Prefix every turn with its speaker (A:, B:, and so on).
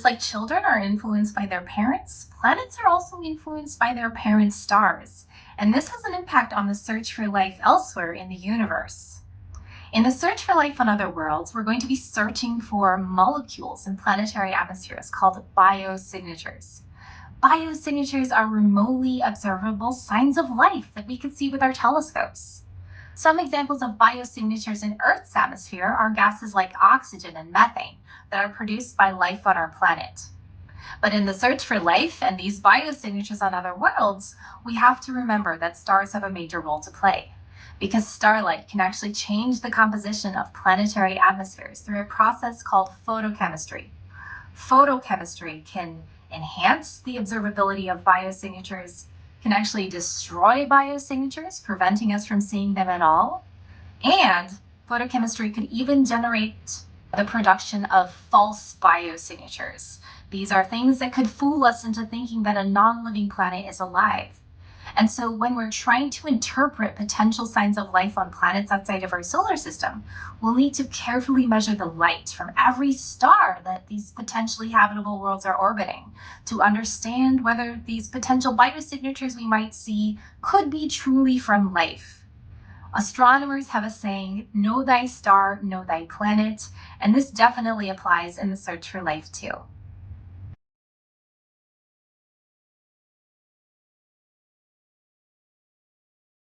A: Just like children are influenced by their parents, planets are also influenced by their parent stars. And this has an impact on the search for life elsewhere in the universe. In the search for life on other worlds, we're going to be searching for molecules in planetary atmospheres called biosignatures. Biosignatures are remotely observable signs of life that we can see with our telescopes. Some examples of biosignatures in Earth's atmosphere are gases like oxygen and methane that are produced by life on our planet. But in the search for life and these biosignatures on other worlds, we have to remember that stars have a major role to play, because starlight can actually change the composition of planetary atmospheres through a process called photochemistry. Photochemistry can enhance the observability of biosignatures, can actually destroy biosignatures, preventing us from seeing them at all. And photochemistry could even generate the production of false biosignatures. These are things that could fool us into thinking that a non-living planet is alive. And so when we're trying to interpret potential signs of life on planets outside of our solar system, we'll need to carefully measure the light from every star that these potentially habitable worlds are orbiting to understand whether these potential biosignatures we might see could be truly from life. Astronomers have a saying, know thy star, know thy planet, and this definitely applies in the search for life too.